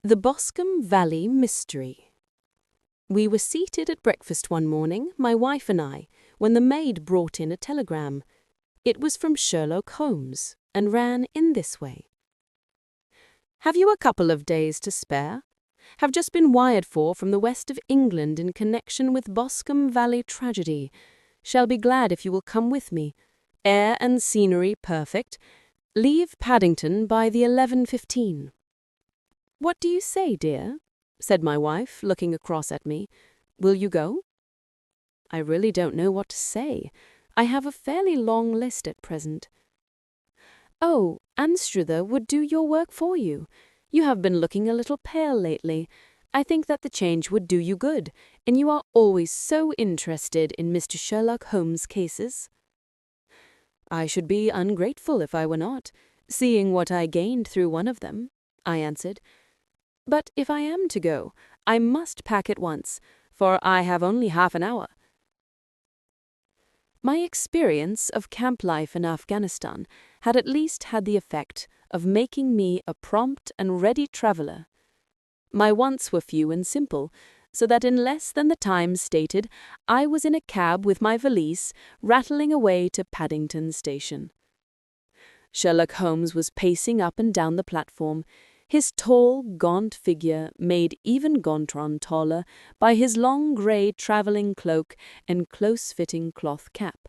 The Boscombe Valley Mystery. We were seated at breakfast one morning, my wife and I, when the maid brought in a telegram. It was from Sherlock Holmes, and ran in this way. Have you a couple of days to spare? Have just been wired for from the west of England in connection with Boscombe Valley tragedy. Shall be glad if you will come with me. Air and scenery perfect. Leave Paddington by the 11:15. What do you say, dear? Said my wife, looking across at me. Will you go? I really don't know what to say. I have a fairly long list at present. Oh, Anstruther would do your work for you. You have been looking a little pale lately. I think that the change would do you good, and you are always so interested in Mr. Sherlock Holmes' cases. I should be ungrateful if I were not, seeing what I gained through one of them, I answered. But if I am to go, I must pack at once, for I have only half an hour. My experience of camp life in Afghanistan had at least had the effect of making me a prompt and ready traveller. My wants were few and simple, so that in less than the time stated, I was in a cab with my valise, rattling away to Paddington Station. Sherlock Holmes was pacing up and down the platform, his tall, gaunt figure made even gaunter taller by his long grey travelling cloak and close-fitting cloth cap.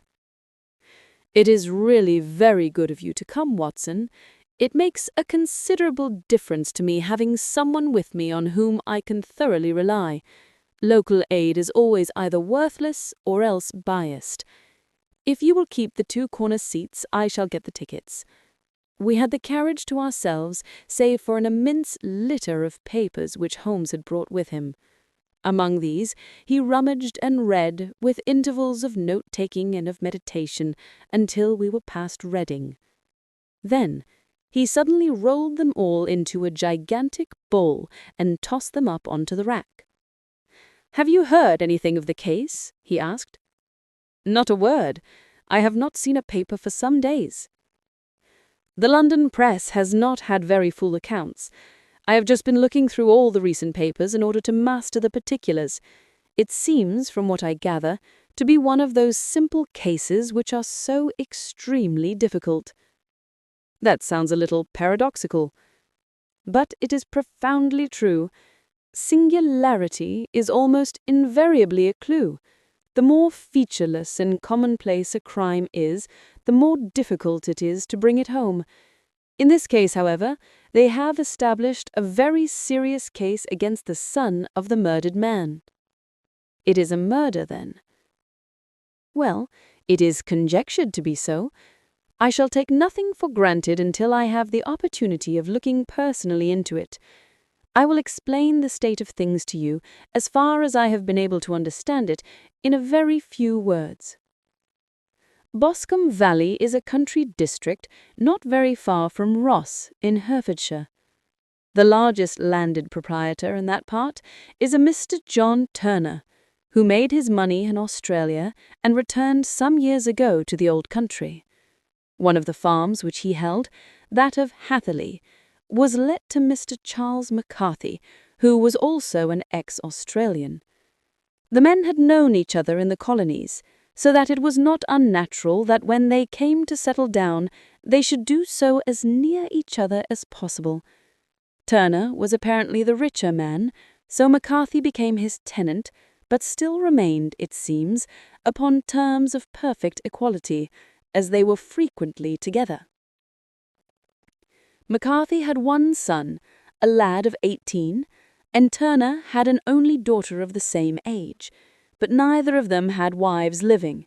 It is really very good of you to come, Watson. It makes a considerable difference to me having someone with me on whom I can thoroughly rely. Local aid is always either worthless or else biased. If you will keep the two-corner seats, I shall get the tickets. We had the carriage to ourselves, save for an immense litter of papers which Holmes had brought with him. Among these he rummaged and read, with intervals of note-taking and of meditation, until we were past Reading. Then he suddenly rolled them all into a gigantic bowl and tossed them up onto the rack. "Have you heard anything of the case?" he asked. "Not a word. I have not seen a paper for some days. The London press has not had very full accounts. I have just been looking through all the recent papers in order to master the particulars. It seems, from what I gather, to be one of those simple cases which are so extremely difficult." That sounds a little paradoxical. But it is profoundly true. Singularity is almost invariably a clue. The more featureless and commonplace a crime is, the more difficult it is to bring it home. In this case, however, they have established a very serious case against the son of the murdered man. It is a murder, then? Well, it is conjectured to be so. I shall take nothing for granted until I have the opportunity of looking personally into it. I will explain the state of things to you, as far as I have been able to understand it, in a very few words. Boscombe Valley is a country district not very far from Ross, in Herefordshire. The largest landed proprietor in that part is a Mr. John Turner, who made his money in Australia and returned some years ago to the old country. One of the farms which he held, that of Hatherley, was let to Mr. Charles McCarthy, who was also an ex-Australian. The men had known each other in the colonies, so that it was not unnatural that when they came to settle down, they should do so as near each other as possible. Turner was apparently the richer man, so McCarthy became his tenant, but still remained, it seems, upon terms of perfect equality, as they were frequently together. McCarthy had one son, a lad of 18, and Turner had an only daughter of the same age, but neither of them had wives living.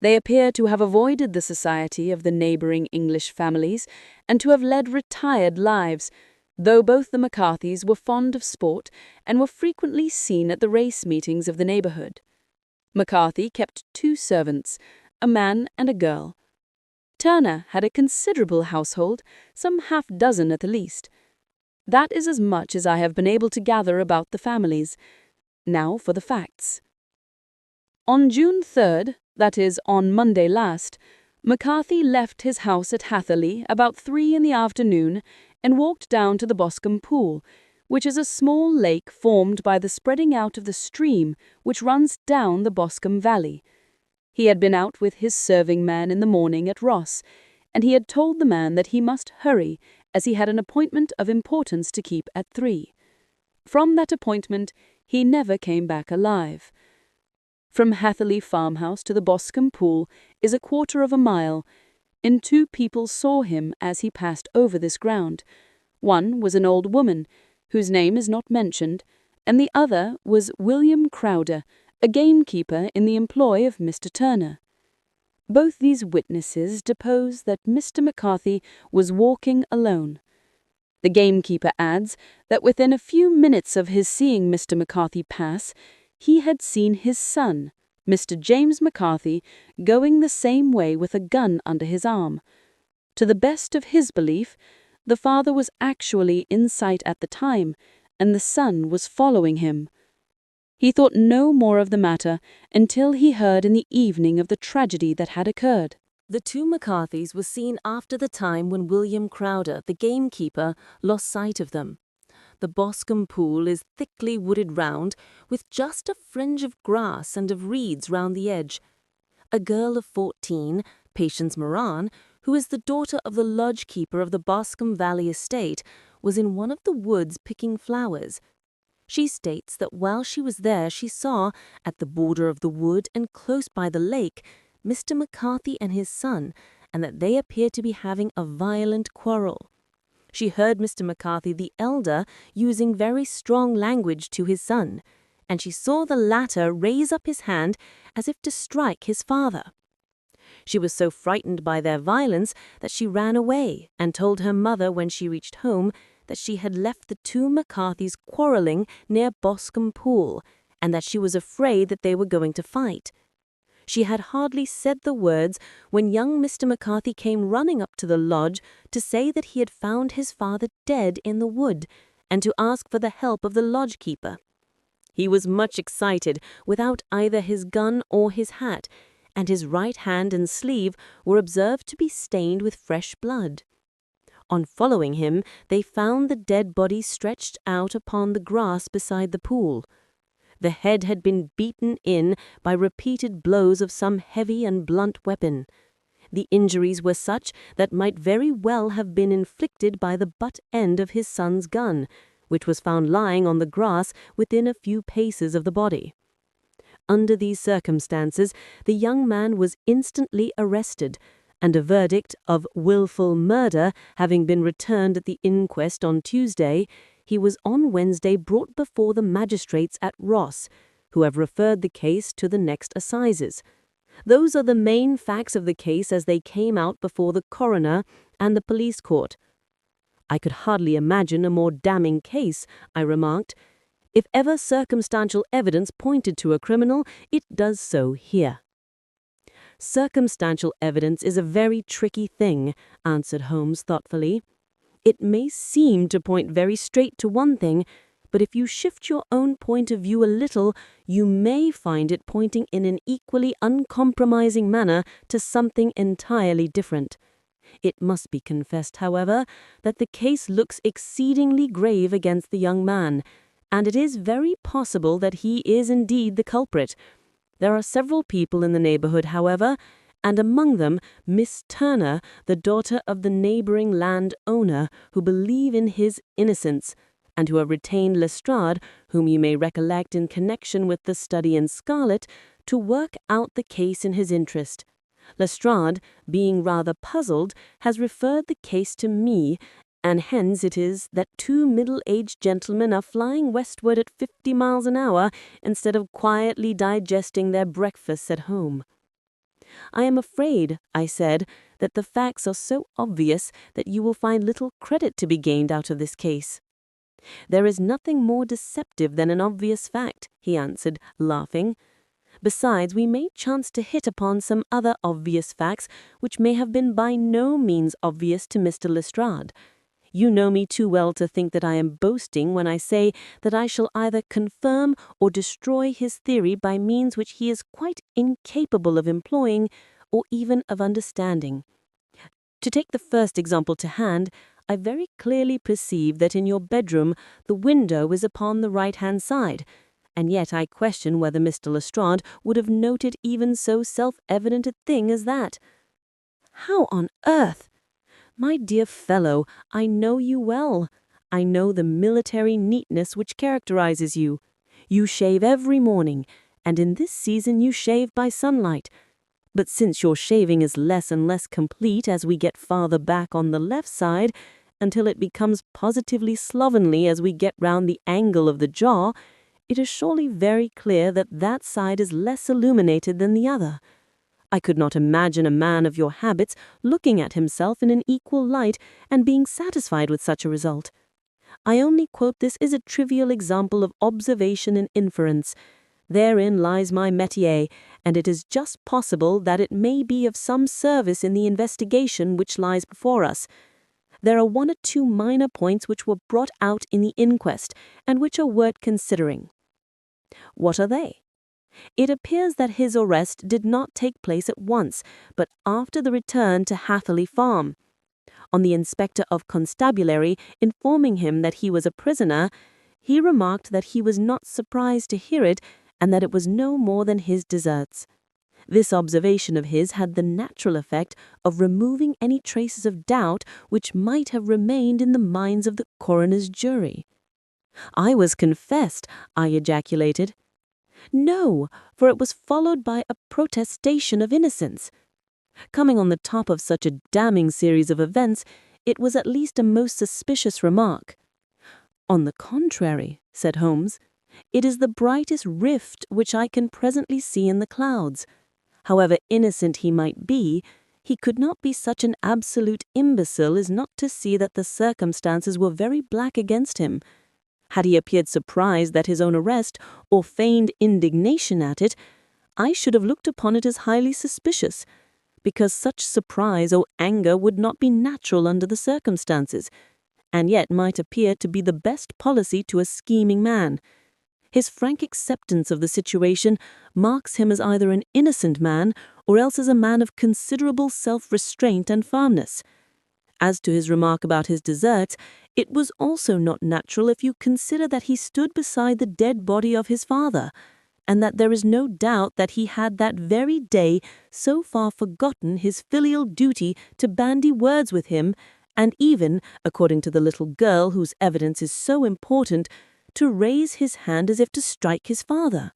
They appear to have avoided the society of the neighbouring English families and to have led retired lives, though both the McCarthys were fond of sport and were frequently seen at the race meetings of the neighbourhood. McCarthy kept 2 servants, a man and a girl. Turner had a considerable household, some half-dozen at the least. That is as much as I have been able to gather about the families. Now for the facts. On June 3rd, that is, on Monday last, McCarthy left his house at Hatherley about 3 in the afternoon and walked down to the Boscombe Pool, which is a small lake formed by the spreading out of the stream which runs down the Boscombe Valley. He had been out with his serving man in the morning at Ross, and he had told the man that he must hurry as he had an appointment of importance to keep at 3. From that appointment he never came back alive. From Hatherley farmhouse to the Boscombe pool is 1/4 mile, and 2 people saw him as he passed over this ground. One was an old woman, whose name is not mentioned, and the other was William Crowder, a gamekeeper in the employ of Mr. Turner. Both these witnesses depose that Mr. McCarthy was walking alone. The gamekeeper adds that within a few minutes of his seeing Mr. McCarthy pass, he had seen his son, Mr. James McCarthy, going the same way with a gun under his arm. To the best of his belief, the father was actually in sight at the time, and the son was following him. He thought no more of the matter until he heard in the evening of the tragedy that had occurred. The 2 McCarthys were seen after the time when William Crowder, the gamekeeper, lost sight of them. The Boscombe pool is thickly wooded round, with just a fringe of grass and of reeds round the edge. A girl of 14, Patience Moran, who is the daughter of the lodge-keeper of the Boscombe Valley estate, was in one of the woods picking flowers. She states that while she was there she saw, at the border of the wood and close by the lake, Mr. McCarthy and his son, and that they appeared to be having a violent quarrel. She heard Mr. McCarthy the elder using very strong language to his son, and she saw the latter raise up his hand as if to strike his father. She was so frightened by their violence that she ran away and told her mother when she reached home that she had left the 2 McCarthys quarrelling near Boscombe Pool, and that she was afraid that they were going to fight. She had hardly said the words when young Mr. McCarthy came running up to the lodge to say that he had found his father dead in the wood, and to ask for the help of the lodge-keeper. He was much excited, without either his gun or his hat, and his right hand and sleeve were observed to be stained with fresh blood. On following him, they found the dead body stretched out upon the grass beside the pool. The head had been beaten in by repeated blows of some heavy and blunt weapon. The injuries were such that might very well have been inflicted by the butt end of his son's gun, which was found lying on the grass within a few paces of the body. Under these circumstances, the young man was instantly arrested, and a verdict of wilful murder having been returned at the inquest on Tuesday, he was on Wednesday brought before the magistrates at Ross, who have referred the case to the next assizes. Those are the main facts of the case as they came out before the coroner and the police court. I could hardly imagine a more damning case, I remarked. If ever circumstantial evidence pointed to a criminal, it does so here. Circumstantial evidence is a very tricky thing, answered Holmes thoughtfully. It may seem to point very straight to one thing, but if you shift your own point of view a little, you may find it pointing in an equally uncompromising manner to something entirely different. It must be confessed, however, that the case looks exceedingly grave against the young man, and it is very possible that he is indeed the culprit. There are several people in the neighborhood, however, and among them Miss Turner, the daughter of the neighboring land-owner, who believe in his innocence, and who have retained Lestrade, whom you may recollect in connection with the study in Scarlet, to work out the case in his interest. Lestrade, being rather puzzled, has referred the case to me, and hence it is that 2 middle-aged gentlemen are flying westward at 50 miles an hour instead of quietly digesting their breakfasts at home. I am afraid, I said, that the facts are so obvious that you will find little credit to be gained out of this case. There is nothing more deceptive than an obvious fact, he answered, laughing. Besides, we may chance to hit upon some other obvious facts which may have been by no means obvious to Mr. Lestrade. You know me too well to think that I am boasting when I say that I shall either confirm or destroy his theory by means which he is quite incapable of employing or even of understanding. To take the first example to hand, I very clearly perceive that in your bedroom the window is upon the right-hand side, and yet I question whether Mr. Lestrade would have noted even so self-evident a thing as that. How on earth? My dear fellow, I know you well. I know the military neatness which characterizes you. You shave every morning, and in this season you shave by sunlight. But since your shaving is less and less complete as we get farther back on the left side, until it becomes positively slovenly as we get round the angle of the jaw, it is surely very clear that that side is less illuminated than the other. I could not imagine a man of your habits looking at himself in an equal light and being satisfied with such a result. I only quote this as a trivial example of observation and inference. Therein lies my métier, and it is just possible that it may be of some service in the investigation which lies before us. There are one or two minor points which were brought out in the inquest, and which are worth considering. What are they? It appears that his arrest did not take place at once, but after the return to Hatherley Farm. On the inspector of constabulary informing him that he was a prisoner, he remarked that he was not surprised to hear it, and that it was no more than his deserts. This observation of his had the natural effect of removing any traces of doubt which might have remained in the minds of the coroner's jury. I was confessed, I ejaculated. No, for it was followed by a protestation of innocence. Coming on the top of such a damning series of events, it was at least a most suspicious remark. On the contrary, said Holmes, it is the brightest rift which I can presently see in the clouds. However innocent he might be, he could not be such an absolute imbecile as not to see that the circumstances were very black against him. Had he appeared surprised at his own arrest, or feigned indignation at it, I should have looked upon it as highly suspicious, because such surprise or anger would not be natural under the circumstances, and yet might appear to be the best policy to a scheming man. His frank acceptance of the situation marks him as either an innocent man or else as a man of considerable self-restraint and firmness. As to his remark about his deserts, it was also not natural if you consider that he stood beside the dead body of his father, and that there is no doubt that he had that very day so far forgotten his filial duty to bandy words with him, and even, according to the little girl whose evidence is so important, to raise his hand as if to strike his father.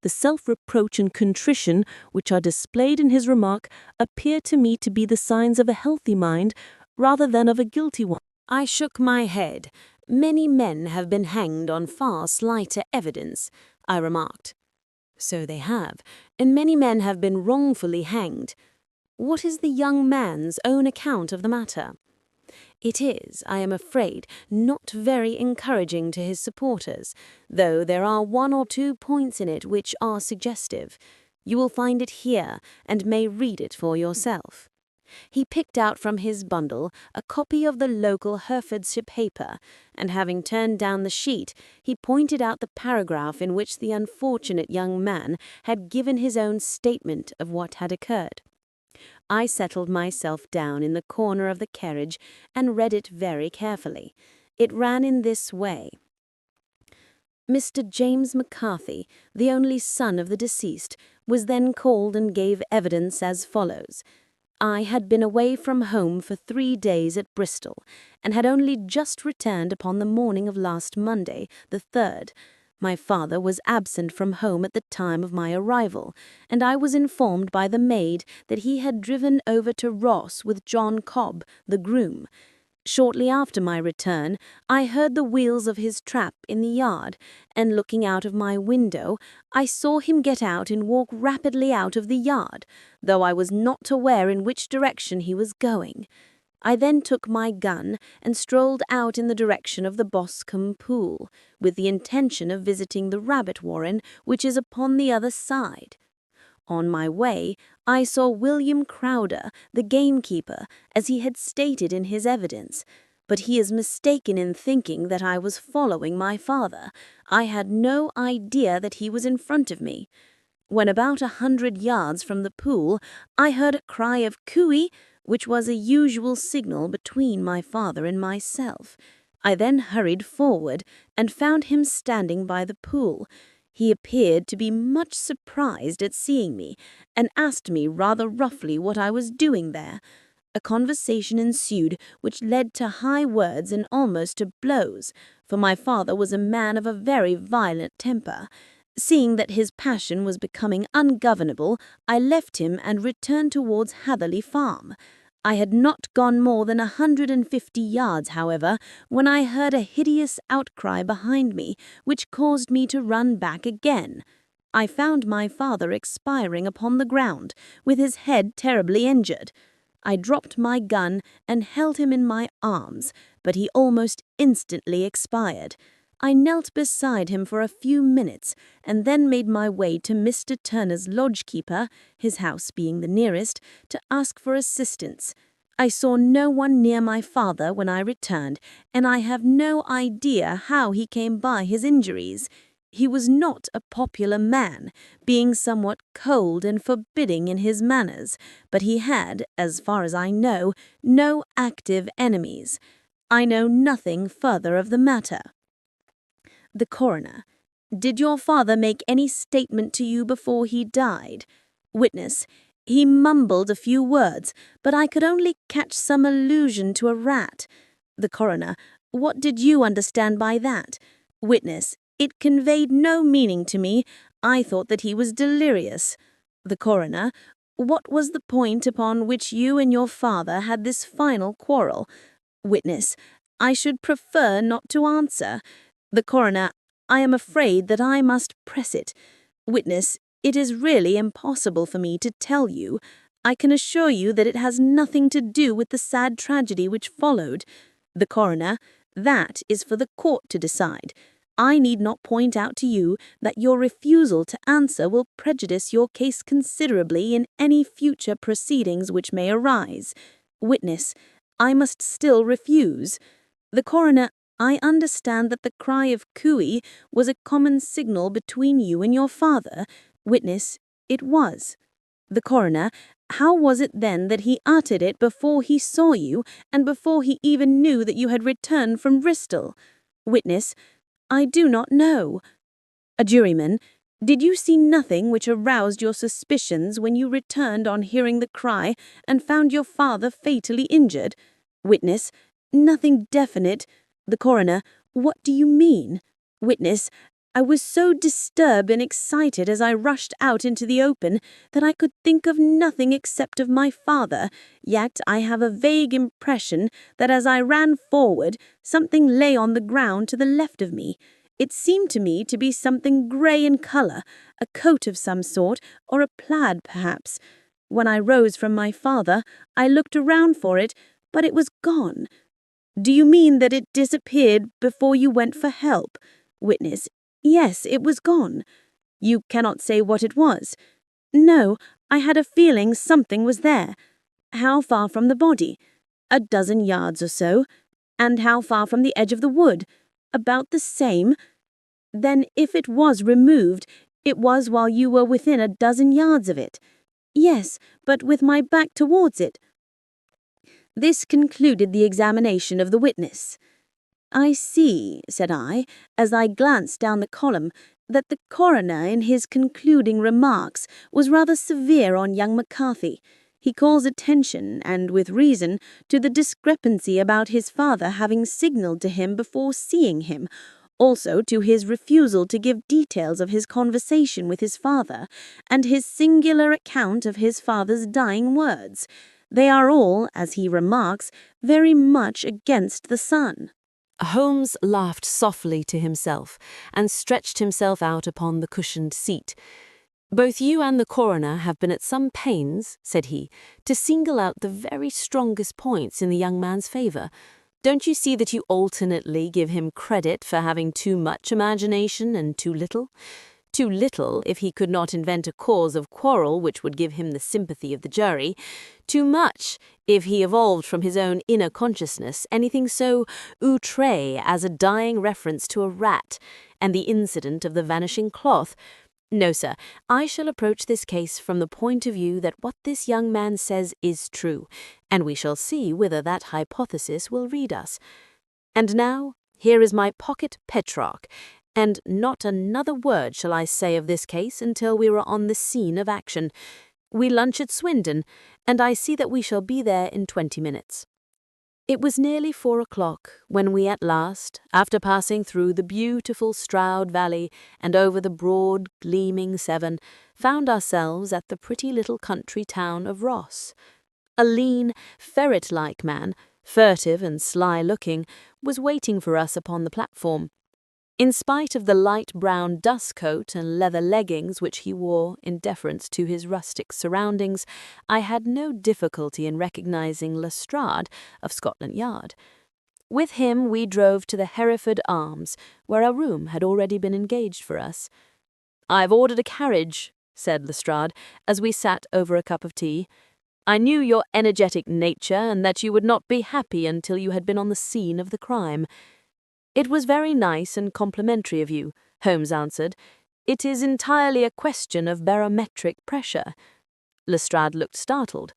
The self-reproach and contrition which are displayed in his remark appear to me to be the signs of a healthy mind rather than of a guilty one. I shook my head. Many men have been hanged on far slighter evidence, I remarked. So they have, and many men have been wrongfully hanged. What is the young man's own account of the matter? It is, I am afraid, not very encouraging to his supporters, though there are one or two points in it which are suggestive. You will find it here, and may read it for yourself. He picked out from his bundle a copy of the local Herefordshire paper, and having turned down the sheet, he pointed out the paragraph in which the unfortunate young man had given his own statement of what had occurred. I settled myself down in the corner of the carriage and read it very carefully. It ran in this way. Mr. James McCarthy, the only son of the deceased, was then called and gave evidence as follows. I had been away from home for 3 days at Bristol, and had only just returned upon the morning of last Monday, the 3rd. My father was absent from home at the time of my arrival, and I was informed by the maid that he had driven over to Ross with John Cobb, the groom. Shortly after my return, I heard the wheels of his trap in the yard, and looking out of my window, I saw him get out and walk rapidly out of the yard, though I was not aware in which direction he was going. I then took my gun and strolled out in the direction of the Boscombe Pool, with the intention of visiting the rabbit warren which is upon the other side. On my way, I saw William Crowder, the gamekeeper, as he had stated in his evidence, but he is mistaken in thinking that I was following my father. I had no idea that he was in front of me. When about 100 yards from the pool, I heard a cry of "Cooey," which was a usual signal between my father and myself. I then hurried forward and found him standing by the pool. He appeared to be much surprised at seeing me, and asked me rather roughly what I was doing there. A conversation ensued which led to high words and almost to blows, for my father was a man of a very violent temper. Seeing that his passion was becoming ungovernable, I left him and returned towards Hatherley Farm. I had not gone more than 150 yards, however, when I heard a hideous outcry behind me, which caused me to run back again. I found my father expiring upon the ground, with his head terribly injured. I dropped my gun and held him in my arms, but he almost instantly expired. I knelt beside him for a few minutes, and then made my way to Mr. Turner's lodge-keeper, his house being the nearest, to ask for assistance. I saw no one near my father when I returned, and I have no idea how he came by his injuries. He was not a popular man, being somewhat cold and forbidding in his manners, but he had, as far as I know, no active enemies. I know nothing further of the matter. The coroner: Did your father make any statement to you before he died? Witness: He mumbled a few words, but I could only catch some allusion to a rat. The coroner: What did you understand by that? Witness: It conveyed no meaning to me. I thought that he was delirious. The coroner: What was the point upon which you and your father had this final quarrel? Witness: I should prefer not to answer. The coroner: I am afraid that I must press it. Witness: It is really impossible for me to tell you. I can assure you that it has nothing to do with the sad tragedy which followed. The coroner: That is for the court to decide. I need not point out to you that your refusal to answer will prejudice your case considerably in any future proceedings which may arise. Witness: I must still refuse. The coroner: I understand that the cry of cooey was a common signal between you and your father. Witness: It was. The coroner: How was it then that he uttered it before he saw you, and before he even knew that you had returned from Bristol? Witness: I do not know. A juryman: Did you see nothing which aroused your suspicions when you returned on hearing the cry and found your father fatally injured? Witness: Nothing definite. The coroner: What do you mean? Witness: I was so disturbed and excited as I rushed out into the open that I could think of nothing except of my father, yet I have a vague impression that as I ran forward, something lay on the ground to the left of me. It seemed to me to be something grey in colour, a coat of some sort, or a plaid perhaps. When I rose from my father, I looked around for it, but it was gone. Do you mean that it disappeared before you went for help? Witness: Yes, it was gone. You cannot say what it was? No, I had a feeling something was there. How far from the body? 12 yards or so. And how far from the edge of the wood? About the same. Then if it was removed, it was while you were within 12 yards of it. Yes, but with my back towards it. This concluded the examination of the witness. I see, said I, as I glanced down the column, that the coroner in his concluding remarks was rather severe on young McCarthy. He calls attention, and with reason, to the discrepancy about his father having signalled to him before seeing him, also to his refusal to give details of his conversation with his father, and his singular account of his father's dying words. They are all, as he remarks, very much against the son. Holmes laughed softly to himself and stretched himself out upon the cushioned seat. Both you and the coroner have been at some pains, said he, to single out the very strongest points in the young man's favour. Don't you see that you alternately give him credit for having too much imagination and too little? Too little if he could not invent a cause of quarrel which would give him the sympathy of the jury. Too much if he evolved from his own inner consciousness anything so outré as a dying reference to a rat and the incident of the vanishing cloth. No, sir. I shall approach this case from the point of view that what this young man says is true, and we shall see whither that hypothesis will lead us. And now, here is my pocket Petrarch, and not another word shall I say of this case until we are on the scene of action. We lunch at Swindon, and I see that we shall be there in 20 minutes. It was nearly 4 o'clock when we at last, after passing through the beautiful Stroud Valley and over the broad, gleaming Severn, found ourselves at the pretty little country town of Ross. A lean, ferret-like man, furtive and sly-looking, was waiting for us upon the platform. In spite of the light brown dust coat and leather leggings which he wore in deference to his rustic surroundings, I had no difficulty in recognizing Lestrade of Scotland Yard. With him we drove to the Hereford Arms, where a room had already been engaged for us. "I've ordered a carriage," said Lestrade, as we sat over a cup of tea. "I knew your energetic nature and that you would not be happy until you had been on the scene of the crime." "It was very nice and complimentary of you," Holmes answered. "It is entirely a question of barometric pressure." Lestrade looked startled.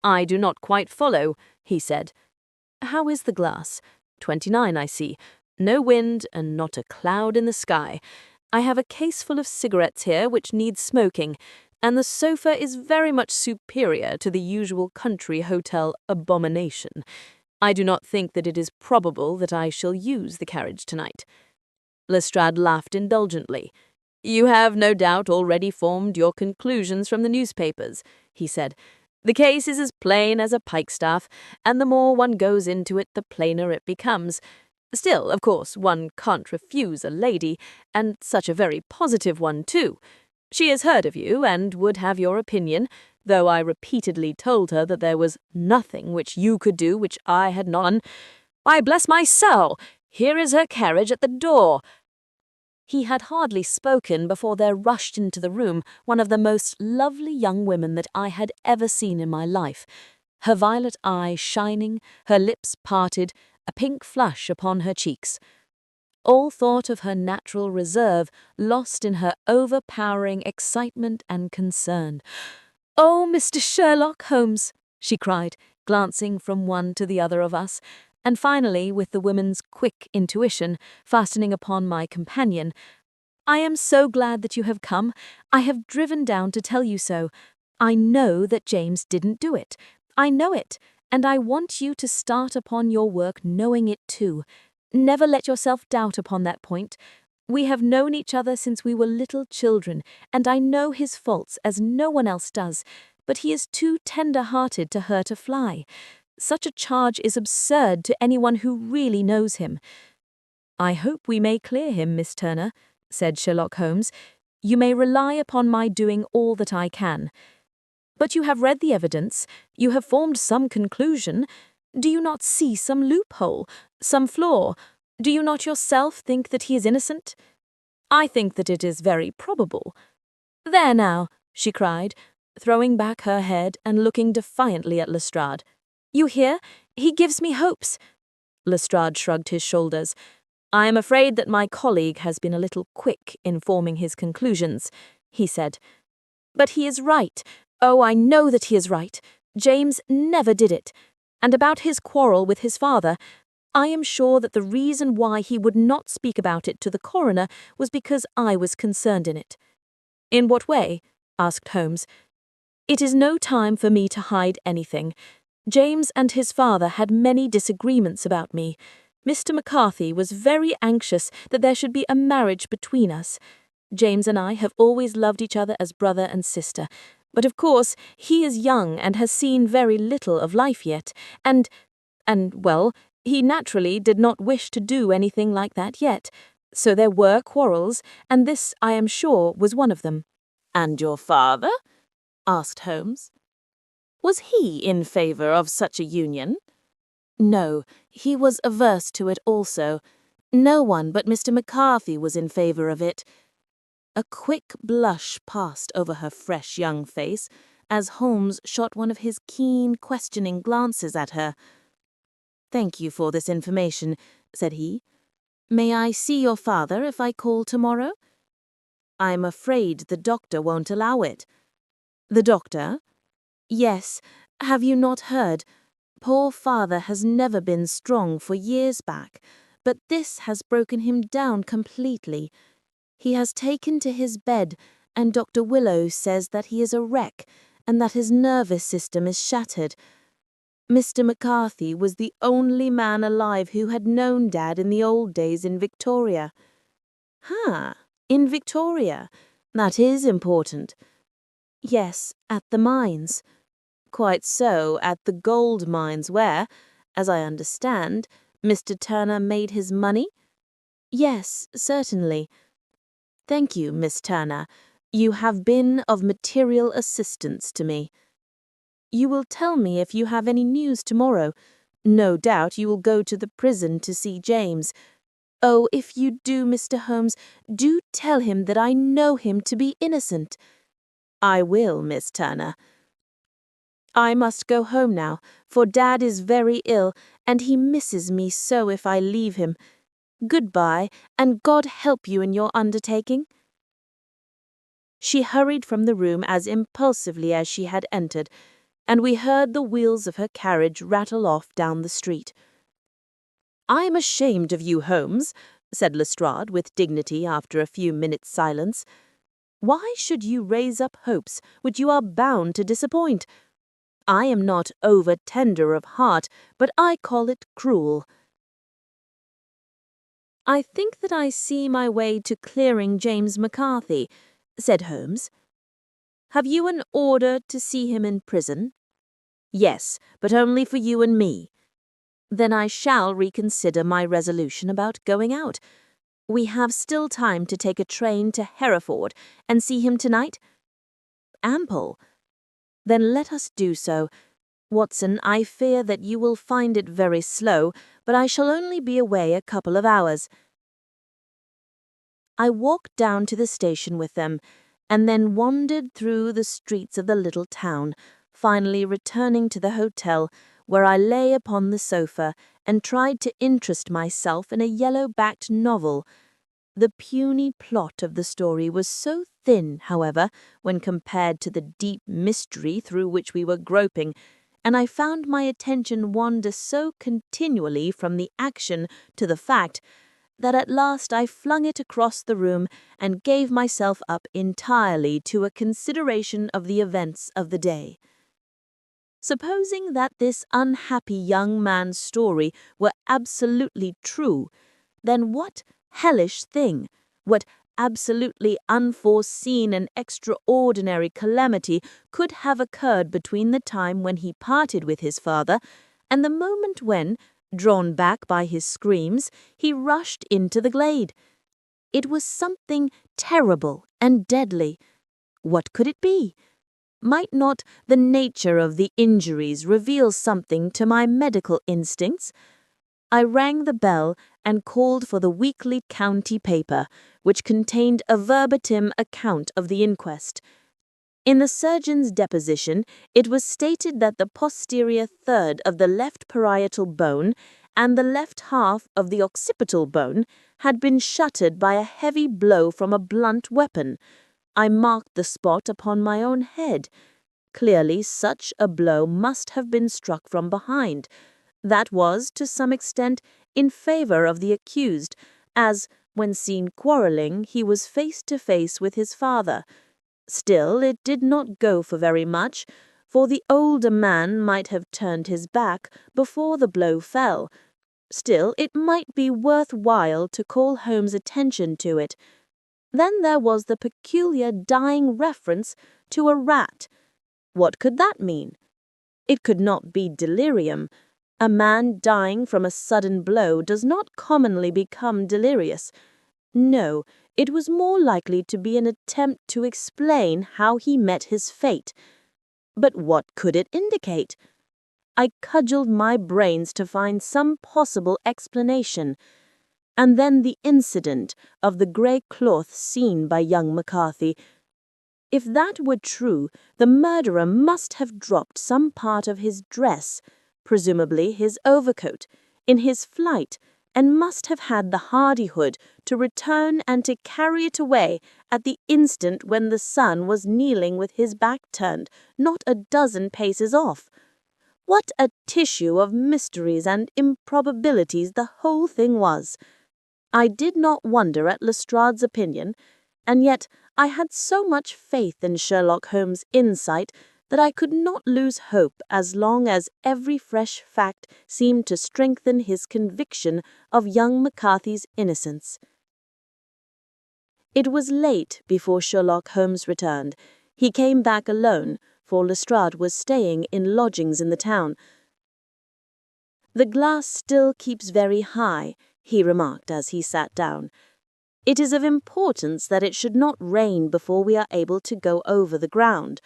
"I do not quite follow," he said. "How is the glass?" 29, I see. No wind and not a cloud in the sky. I have a case full of cigarettes here which need smoking, and the sofa is very much superior to the usual country hotel abomination. I do not think that it is probable that I shall use the carriage tonight." Lestrade laughed indulgently. "You have no doubt already formed your conclusions from the newspapers," he said. "The case is as plain as a pikestaff, and the more one goes into it, the plainer it becomes. Still, of course, one can't refuse a lady, and such a very positive one, too. She has heard of you, and would have your opinion, though I repeatedly told her that there was nothing which you could do which I had not done. Why, bless my soul, here is her carriage at the door." He had hardly spoken before there rushed into the room one of the most lovely young women that I had ever seen in my life, her violet eyes shining, her lips parted, a pink flush upon her cheeks. All thought of her natural reserve lost in her overpowering excitement and concern. "Oh, Mr. Sherlock Holmes," she cried, glancing from one to the other of us, and finally, with the woman's quick intuition, fastening upon my companion. "I am so glad that you have come. I have driven down to tell you so. I know that James didn't do it. I know it, and I want you to start upon your work knowing it too. Never let yourself doubt upon that point. We have known each other since we were little children, and I know his faults as no one else does, but he is too tender-hearted to hurt a fly. Such a charge is absurd to anyone who really knows him." "I hope we may clear him, Miss Turner," said Sherlock Holmes. "You may rely upon my doing all that I can. But you have read the evidence. You have formed some conclusion. Do you not see some loophole, some flaw? Do you not yourself think that he is innocent?" "I think that it is very probable." "There now," she cried, throwing back her head and looking defiantly at Lestrade. "You hear? He gives me hopes." Lestrade shrugged his shoulders. "I am afraid that my colleague has been a little quick in forming his conclusions," he said. "But he is right. Oh, I know that he is right. James never did it. And about his quarrel with his father, I am sure that the reason why he would not speak about it to the coroner was because I was concerned in it." "In what way?" asked Holmes. "It is no time for me to hide anything. James and his father had many disagreements about me. Mr. McCarthy was very anxious that there should be a marriage between us. James and I have always loved each other as brother and sister, but of course he is young and has seen very little of life yet, and, well, he naturally did not wish to do anything like that yet. So there were quarrels, and this, I am sure, was one of them." "And your father?" asked Holmes. "Was he in favour of such a union?" "No, he was averse to it also. No one but Mr. McCarthy was in favour of it." A quick blush passed over her fresh young face as Holmes shot one of his keen, questioning glances at her. "Thank you for this information," said he. "May I see your father if I call tomorrow?" I'm afraid the doctor won't allow it. The doctor? Yes. Have you not heard? Poor father has never been strong for years back, but this has broken him down completely. He has taken to his bed, and Dr. Willow says that he is a wreck and that his nervous system is shattered. Mr. McCarthy was the only man alive who had known Dad in the old days in Victoria. In Victoria. That is important. Yes, at the mines. Quite so, at the gold mines where, as I understand, Mr. Turner made his money? Yes, certainly. Thank you, Miss Turner. You have been of material assistance to me. You will tell me if you have any news tomorrow. No doubt you will go to the prison to see James. Oh, if you do, Mr. Holmes, do tell him that I know him to be innocent. I will, Miss Turner. I must go home now, for Dad is very ill, and he misses me so if I leave him. Goodbye, and God help you in your undertaking. She hurried from the room as impulsively as she had entered, and we heard the wheels of her carriage rattle off down the street. "I'm ashamed of you, Holmes," said Lestrade with dignity after a few minutes' silence. "Why should you raise up hopes which you are bound to disappoint? I am not over-tender of heart, but I call it cruel." "I think that I see my way to clearing James McCarthy," said Holmes. "Have you an order to see him in prison?" "Yes, but only for you and me." "Then I shall reconsider my resolution about going out. We have still time to take a train to Hereford and see him tonight?" "Ample." "Then let us do so. Watson, I fear that you will find it very slow, but I shall only be away a couple of hours." I walked down to the station with them, and then wandered through the streets of the little town, finally returning to the hotel, where I lay upon the sofa and tried to interest myself in a yellow-backed novel. The puny plot of the story was so thin, however, when compared to the deep mystery through which we were groping, and I found my attention wander so continually from the action to the fact that at last I flung it across the room and gave myself up entirely to a consideration of the events of the day. Supposing that this unhappy young man's story were absolutely true, then what hellish thing, what absolutely unforeseen and extraordinary calamity could have occurred between the time when he parted with his father and the moment when, drawn back by his screams, he rushed into the glade? It was something terrible and deadly. What could it be? Might not the nature of the injuries reveal something to my medical instincts? I rang the bell and called for the weekly county paper, which contained a verbatim account of the inquest. In the surgeon's deposition, it was stated that the posterior third of the left parietal bone and the left half of the occipital bone had been shattered by a heavy blow from a blunt weapon. I marked the spot upon my own head. Clearly, such a blow must have been struck from behind. That was, to some extent, in favor of the accused, as, when seen quarrelling, he was face to face with his father. Still, it did not go for very much, for the older man might have turned his back before the blow fell. Still, it might be worth while to call Holmes' attention to it. Then there was the peculiar dying reference to a rat. What could that mean? It could not be delirium. A man dying from a sudden blow does not commonly become delirious. No, it was more likely to be an attempt to explain how he met his fate. But what could it indicate? I cudgelled my brains to find some possible explanation. And then the incident of the grey cloth seen by young McCarthy. If that were true, the murderer must have dropped some part of his dress, presumably his overcoat, in his flight, and must have had the hardihood to return and to carry it away at the instant when the son was kneeling with his back turned, not a dozen paces off. What a tissue of mysteries and improbabilities the whole thing was! I did not wonder at Lestrade's opinion, and yet I had so much faith in Sherlock Holmes' insight that I could not lose hope as long as every fresh fact seemed to strengthen his conviction of young McCarthy's innocence. It was late before Sherlock Holmes returned. He came back alone, for Lestrade was staying in lodgings in the town. "The glass still keeps very high," he remarked as he sat down. "It is of importance that it should not rain before we are able to go over the ground.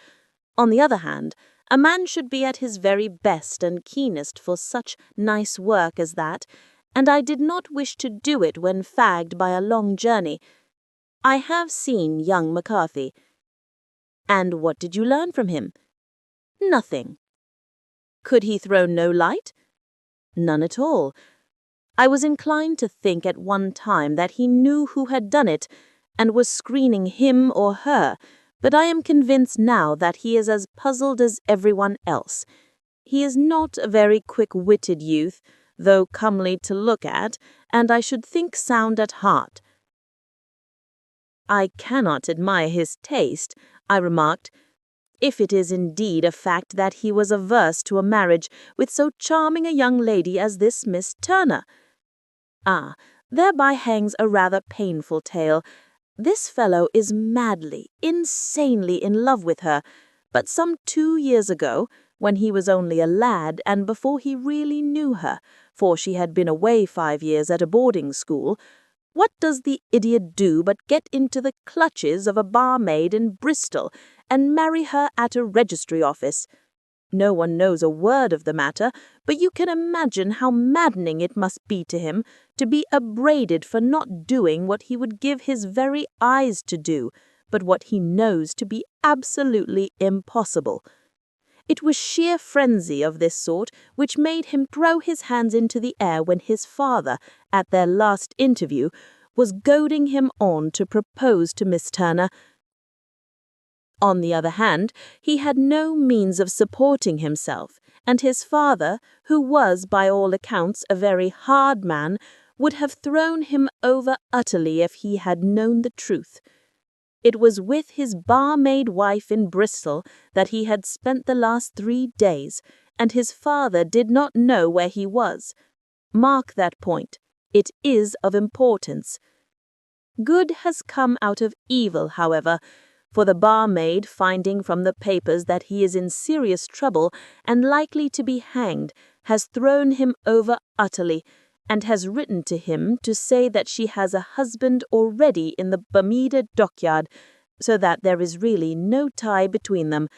On the other hand, a man should be at his very best and keenest for such nice work as that, and I did not wish to do it when fagged by a long journey. I have seen young McCarthy." "And what did you learn from him?" "Nothing." "Could he throw no light?" "None at all. I was inclined to think at one time that he knew who had done it, and was screening him or her, but I am convinced now that he is as puzzled as everyone else. He is not a very quick-witted youth, though comely to look at, and I should think sound at heart." "I cannot admire his taste," I remarked, "if it is indeed a fact that he was averse to a marriage with so charming a young lady as this Miss Turner. Ah, thereby hangs a rather painful tale. This fellow is madly, insanely in love with her, but some 2 years ago, when he was only a lad and before he really knew her, for she had been away 5 years at a boarding school, what does the idiot do but get into the clutches of a barmaid in Bristol and marry her at a registry office? No one knows a word of the matter, but you can imagine how maddening it must be to him to be upbraided for not doing what he would give his very eyes to do, but what he knows to be absolutely impossible. It was sheer frenzy of this sort which made him throw his hands into the air when his father, at their last interview, was goading him on to propose to Miss Turner. On the other hand, he had no means of supporting himself, and his father, who was by all accounts a very hard man, would have thrown him over utterly if he had known the truth. It was with his barmaid wife in Bristol that he had spent the last 3 days, and his father did not know where he was. Mark that point. It is of importance. Good has come out of evil, however, for the barmaid, finding from the papers that he is in serious trouble and likely to be hanged, has thrown him over utterly, and has written to him to say that she has a husband already in the Bermuda dockyard, so that there is really no tie between them.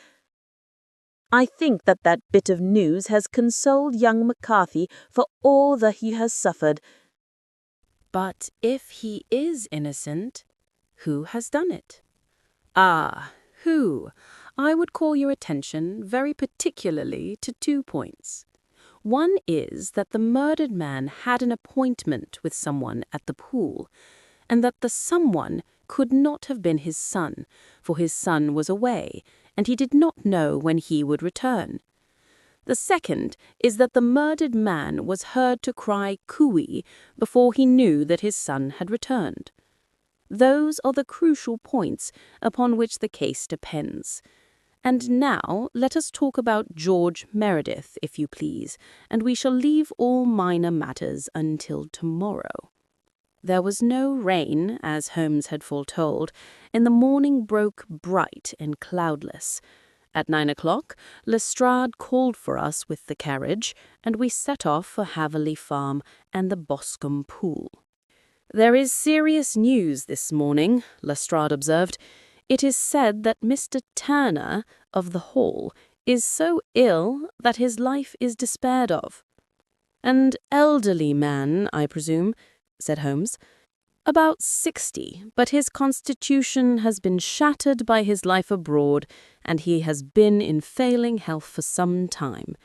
I think that that bit of news has consoled young McCarthy for all that he has suffered. But if he is innocent, who has done it? Ah, who? I would call your attention very particularly to 2 points. One is that the murdered man had an appointment with someone at the pool, and that the someone could not have been his son, for his son was away, and he did not know when he would return. The second is that the murdered man was heard to cry cooey before he knew that his son had returned. Those are the crucial points upon which the case depends. And now let us talk about George Meredith, if you please, and we shall leave all minor matters until tomorrow. There was no rain, as Holmes had foretold, and the morning broke bright and cloudless. At 9 o'clock, Lestrade called for us with the carriage, and we set off for Haverley Farm and the Boscombe Pool. "There is serious news this morning," Lestrade observed. "It is said that Mr. Turner of the Hall is so ill that his life is despaired of." "An elderly man, I presume," said Holmes. "About 60, but his constitution has been shattered by his life abroad, and he has been in failing health for some time.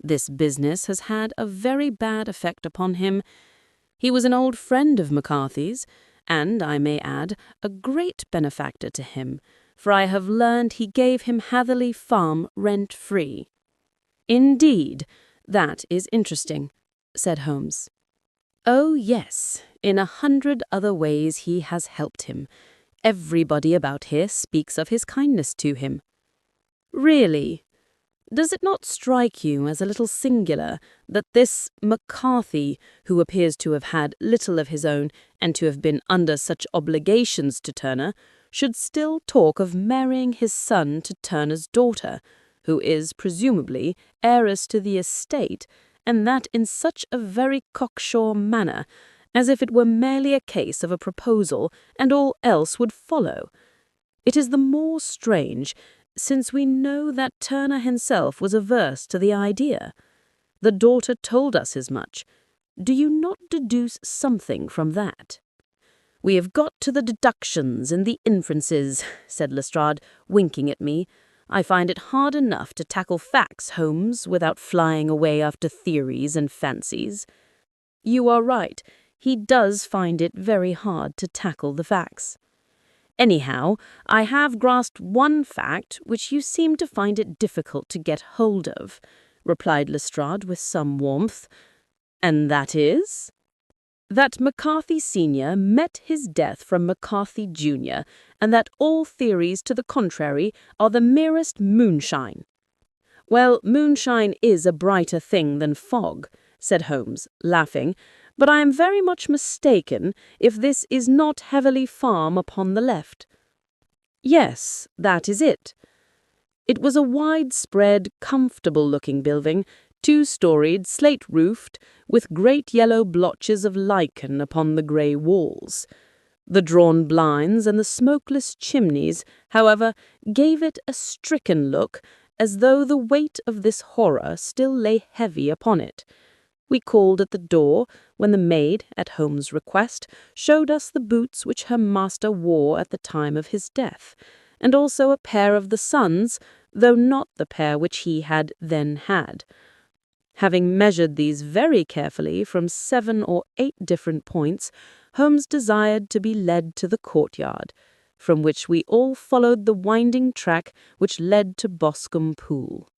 This business has had a very bad effect upon him. He was an old friend of McCarthy's, and, I may add, a great benefactor to him, for I have learned he gave him Hatherley Farm rent-free." "Indeed, that is interesting," said Holmes. "Oh, yes, in 100 other ways he has helped him. Everybody about here speaks of his kindness to him." "Really? Does it not strike you as a little singular that this McCarthy, who appears to have had little of his own and to have been under such obligations to Turner, should still talk of marrying his son to Turner's daughter, who is presumably heiress to the estate, and that in such a very cocksure manner, as if it were merely a case of a proposal and all else would follow? It is the more strange, since we know that Turner himself was averse to the idea. The daughter told us as much. Do you not deduce something from that?" "We have got to the deductions and the inferences," said Lestrade, winking at me. "I find it hard enough to tackle facts, Holmes, without flying away after theories and fancies." "You are right. He does find it very hard to tackle the facts." "Anyhow, I have grasped one fact which you seem to find it difficult to get hold of," replied Lestrade with some warmth. "And that is?" "That McCarthy Sr. met his death from McCarthy Jr., and that all theories to the contrary are the merest moonshine." "Well, moonshine is a brighter thing than fog," said Holmes, laughing, "but I am very much mistaken if this is not Hatherley Farm upon the left." "Yes, that is it." It was a widespread, comfortable-looking building, 2-storied, slate-roofed, with great yellow blotches of lichen upon the grey walls. The drawn blinds and the smokeless chimneys, however, gave it a stricken look, as though the weight of this horror still lay heavy upon it. We called at the door, when the maid, at Holmes' request, showed us the boots which her master wore at the time of his death, and also a pair of the son's, though not the pair which he had then had. Having measured these very carefully from 7 or 8 different points, Holmes desired to be led to the courtyard, from which we all followed the winding track which led to Boscombe Pool.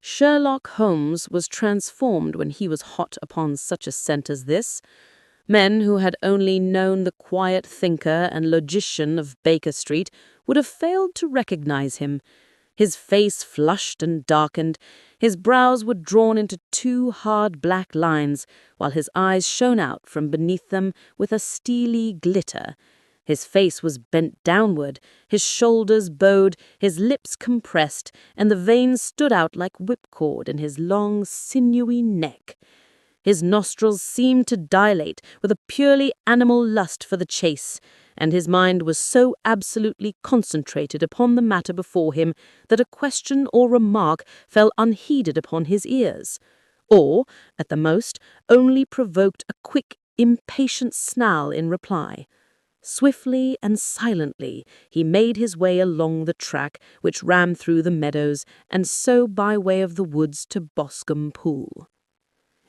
Sherlock Holmes was transformed when he was hot upon such a scent as this. Men who had only known the quiet thinker and logician of Baker Street would have failed to recognize him. His face flushed and darkened, his brows were drawn into 2 hard black lines, while his eyes shone out from beneath them with a steely glitter. His face was bent downward, his shoulders bowed, his lips compressed, and the veins stood out like whipcord in his long, sinewy neck. His nostrils seemed to dilate with a purely animal lust for the chase, and his mind was so absolutely concentrated upon the matter before him that a question or remark fell unheeded upon his ears, or, at the most, only provoked a quick, impatient snarl in reply. Swiftly and silently he made his way along the track which ran through the meadows and so by way of the woods to Boscombe Pool.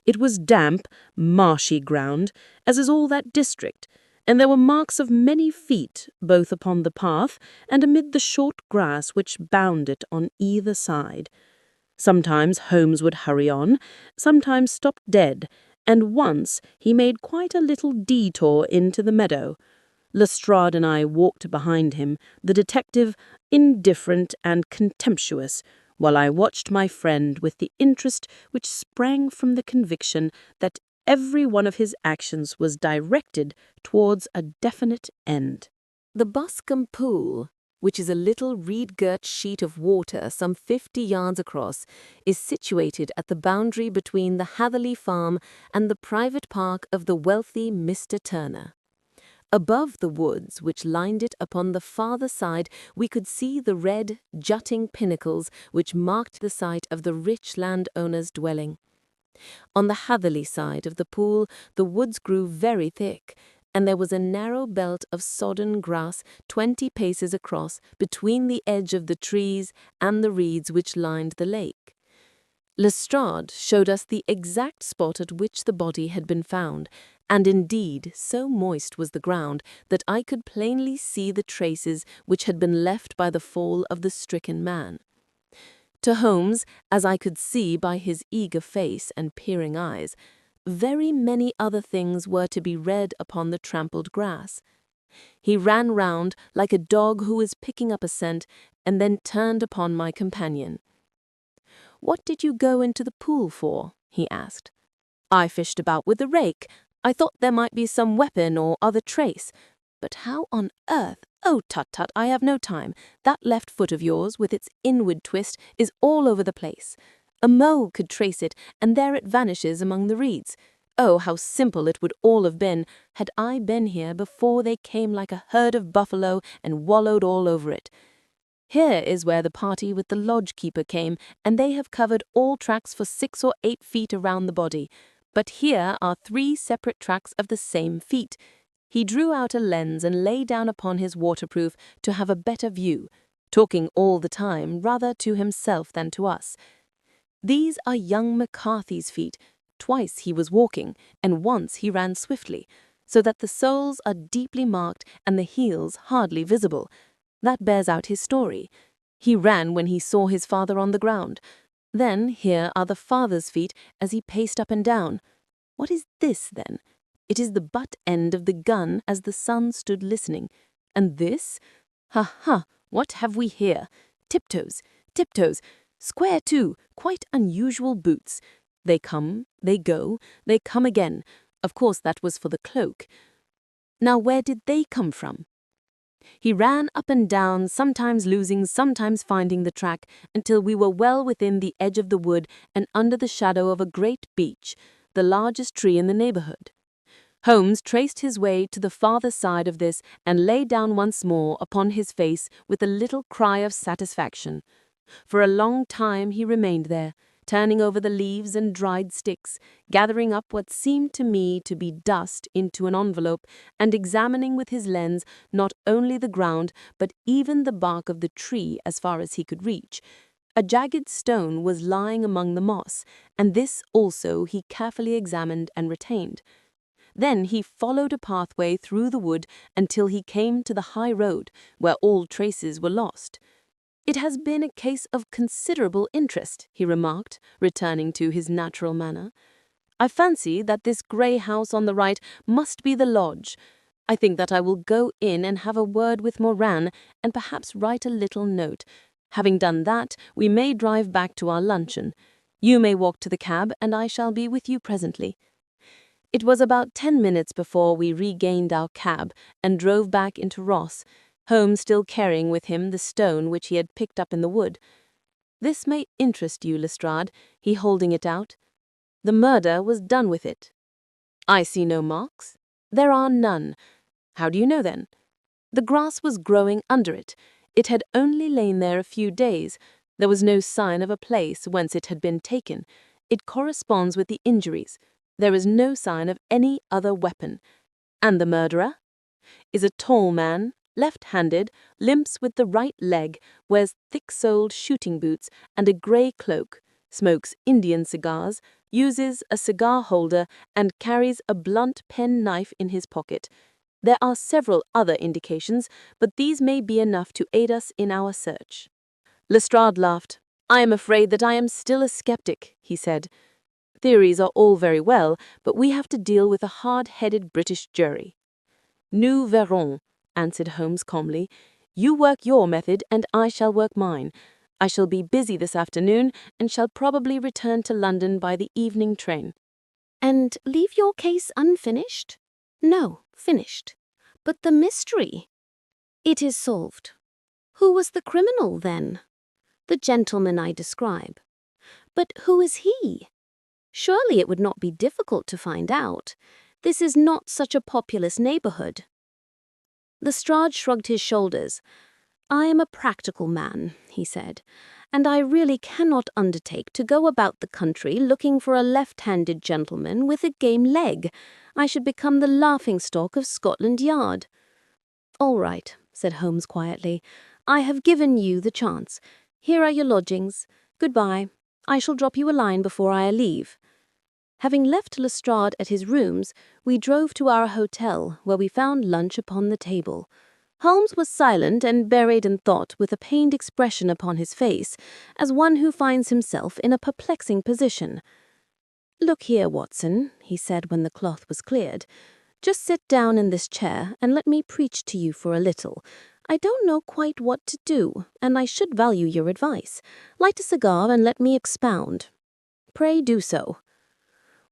It was damp, marshy ground, as is all that district, and there were marks of many feet both upon the path and amid the short grass which bound it on either side. Sometimes Holmes would hurry on, sometimes stop dead, and once he made quite a little detour into the meadow. Lestrade and I walked behind him, the detective indifferent and contemptuous, while I watched my friend with the interest which sprang from the conviction that every one of his actions was directed towards a definite end. The Boscombe Pool, which is a little reed-girt sheet of water some 50 yards across, is situated at the boundary between the Hatherley Farm and the private park of the wealthy Mr. Turner. Above the woods which lined it upon the farther side, we could see the red, jutting pinnacles which marked the site of the rich landowner's dwelling. On the Hatherley side of the pool, the woods grew very thick, and there was a narrow belt of sodden grass 20 paces across between the edge of the trees and the reeds which lined the lake. Lestrade showed us the exact spot at which the body had been found, and indeed so moist was the ground that I could plainly see the traces which had been left by the fall of the stricken man. To Holmes, as I could see by his eager face and peering eyes, very many other things were to be read upon the trampled grass. He ran round like a dog who is picking up a scent, and then turned upon my companion. "What did you go into the pool for?" he asked. "I fished about with the rake. I thought there might be some weapon or other trace. But how on earth— Oh, tut-tut, I have no time. That left foot of yours, with its inward twist, is all over the place. A mole could trace it, and there it vanishes among the reeds. Oh, how simple it would all have been, had I been here before they came like a herd of buffalo and wallowed all over it. Here is where the party with the lodge-keeper came, and they have covered all tracks for 6 or 8 feet around the body. But here are 3 separate tracks of the same feet." He drew out a lens and lay down upon his waterproof to have a better view, talking all the time rather to himself than to us. "These are young McCarthy's feet. Twice he was walking, and once he ran swiftly, so that the soles are deeply marked and the heels hardly visible. That bears out his story. He ran when he saw his father on the ground. Then here are the father's feet as he paced up and down. What is this, then? It is the butt end of the gun as the son stood listening. And this? Ha ha, what have we here? Tiptoes, tiptoes, square too, quite unusual boots. They come, they go, they come again. Of course that was for the cloak. Now where did they come from?" He ran up and down, sometimes losing, sometimes finding the track, until we were well within the edge of the wood and under the shadow of a great beech, the largest tree in the neighborhood. Holmes traced his way to the farther side of this and lay down once more upon his face with a little cry of satisfaction. For a long time he remained there, turning over the leaves and dried sticks, gathering up what seemed to me to be dust into an envelope, and examining with his lens not only the ground but even the bark of the tree as far as he could reach. A jagged stone was lying among the moss, and this also he carefully examined and retained. Then he followed a pathway through the wood until he came to the high road, where all traces were lost. "It has been a case of considerable interest," he remarked, returning to his natural manner. "I fancy that this grey house on the right must be the lodge. I think that I will go in and have a word with Moran, and perhaps write a little note. Having done that, we may drive back to our luncheon. You may walk to the cab, and I shall be with you presently." It was about 10 minutes before we regained our cab and drove back into Ross, Holmes still carrying with him the stone which he had picked up in the wood. "This may interest you, Lestrade," he holding it out. "The murder was done with it." "I see no marks." "There are none." "How do you know, then?" "The grass was growing under it. It had only lain there a few days. There was no sign of a place whence it had been taken. It corresponds with the injuries. There is no sign of any other weapon. And the murderer is a tall man, left-handed, limps with the right leg, wears thick-soled shooting boots and a grey cloak, smokes Indian cigars, uses a cigar holder, and carries a blunt pen knife in his pocket. There are several other indications, but these may be enough to aid us in our search." Lestrade laughed. "I am afraid that I am still a skeptic," he said. "Theories are all very well, but we have to deal with a hard-headed British jury." "Nous verrons," answered Holmes calmly. "You work your method, and I shall work mine. I shall be busy this afternoon, and shall probably return to London by the evening train." "And leave your case unfinished?" "No, finished." "But the mystery?" "It is solved." "Who was the criminal, then?" "The gentleman I describe." "But who is he?" "Surely it would not be difficult to find out. This is not such a populous neighborhood." Lestrade shrugged his shoulders. "I am a practical man," he said, "and I really cannot undertake to go about the country looking for a left-handed gentleman with a game leg. I should become the laughing-stock of Scotland Yard." "All right," said Holmes quietly. "I have given you the chance. Here are your lodgings. Goodbye." I shall drop you a line before I leave." Having left Lestrade at his rooms, we drove to our hotel, where we found lunch upon the table. Holmes was silent and buried in thought, with a pained expression upon his face, as one who finds himself in a perplexing position. "Look here, Watson," he said when the cloth was cleared. "Just sit down in this chair and let me preach to you for a little. I don't know quite what to do, and I should value your advice. Light a cigar and let me expound." "Pray do so."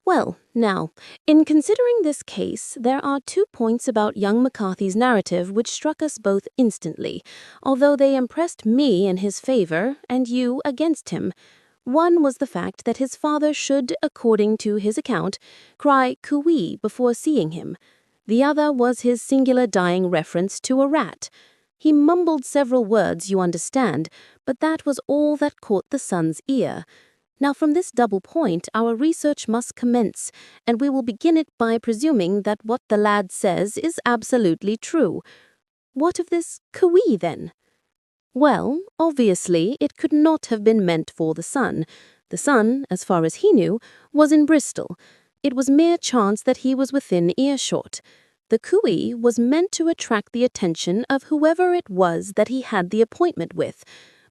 "Well, now, in considering this case, there are 2 points about young McCarthy's narrative which struck us both instantly, although they impressed me in his favor and you against him. One was the fact that his father should, according to his account, cry cooee before seeing him. The other was his singular dying reference to a rat. He mumbled several words, you understand, but that was all that caught the son's ear. Now, from this double point, our research must commence, and we will begin it by presuming that what the lad says is absolutely true. What of this cooee, then? Well, obviously, it could not have been meant for the son. The son, as far as he knew, was in Bristol. It was mere chance that he was within earshot. The cooee was meant to attract the attention of whoever it was that he had the appointment with.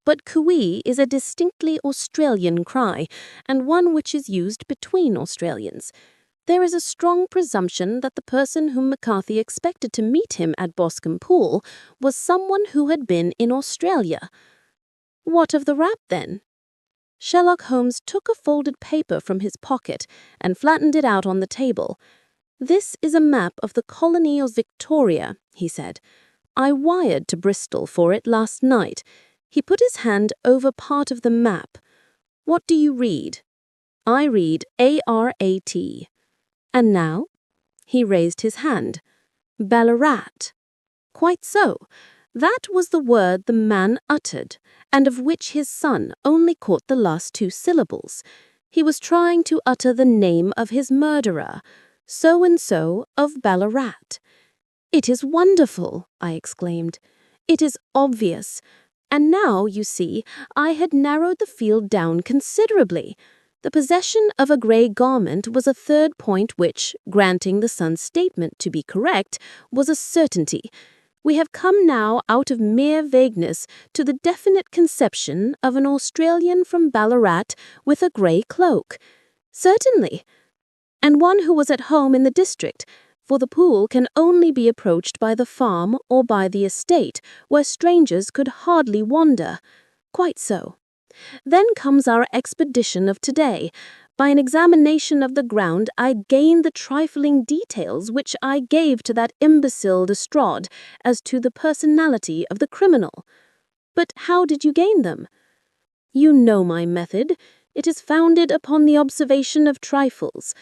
But cooee is a distinctly Australian cry, and one which is used between Australians. There is a strong presumption that the person whom McCarthy expected to meet him at Boscombe Pool was someone who had been in Australia. What of the rap, then? Sherlock Holmes took a folded paper from his pocket and flattened it out on the table. "This is a map of the colony of Victoria," he said. "I wired to Bristol for it last night." He put his hand over part of the map. "What do you read?" "I read ARAT. "And now?" He raised his hand. "Ballarat." "Quite so. That was the word the man uttered, and of which his son only caught the last 2 syllables. He was trying to utter the name of his murderer, so-and-so of Ballarat." "It is wonderful," I exclaimed. "It is obvious. And now, you see, I had narrowed the field down considerably. The possession of a grey garment was a 3rd point which, granting the son's statement to be correct, was a certainty. We have come now out of mere vagueness to the definite conception of an Australian from Ballarat with a grey cloak. Certainly. And one who was at home in the district, for the pool can only be approached by the farm or by the estate, where strangers could hardly wander. Quite so. Then comes our expedition of today. By an examination of the ground, I gained the trifling details which I gave to that imbecile Lestrade as to the personality of the criminal. But how did you gain them? You know my method. It is founded upon the observation of trifles.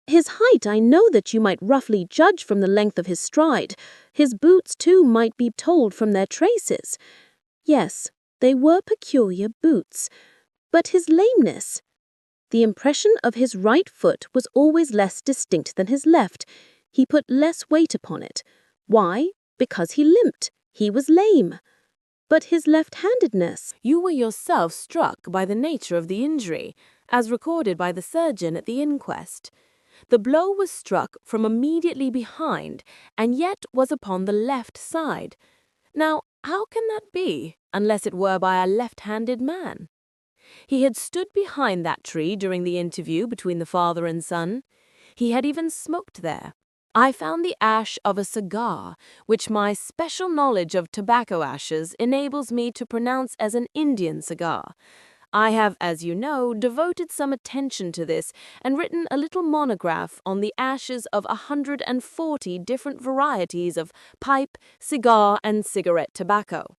His height I know that you might roughly judge from the length of his stride. His boots, too, might be told from their traces. Yes, they were peculiar boots. But his lameness? The impression of his right foot was always less distinct than his left. He put less weight upon it. Why? Because he limped. He was lame. But his left-handedness? You were yourself struck by the nature of the injury, as recorded by the surgeon at the inquest. The blow was struck from immediately behind, and yet was upon the left side. Now, how can that be, unless it were by a left-handed man? He had stood behind that tree during the interview between the father and son. He had even smoked there. I found the ash of a cigar, which my special knowledge of tobacco ashes enables me to pronounce as an Indian cigar. I have, as you know, devoted some attention to this and written a little monograph on the ashes of 140 different varieties of pipe, cigar, and cigarette tobacco.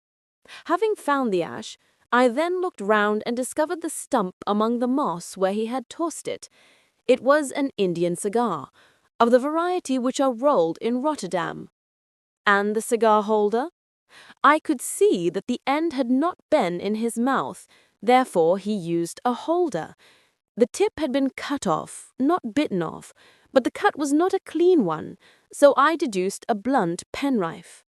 Having found the ash, I then looked round and discovered the stump among the moss where he had tossed it. It was an Indian cigar, of the variety which are rolled in Rotterdam. And the cigar holder? I could see that the end had not been in his mouth. Therefore, he used a holder. The tip had been cut off, not bitten off, but the cut was not a clean one, so I deduced a blunt penknife.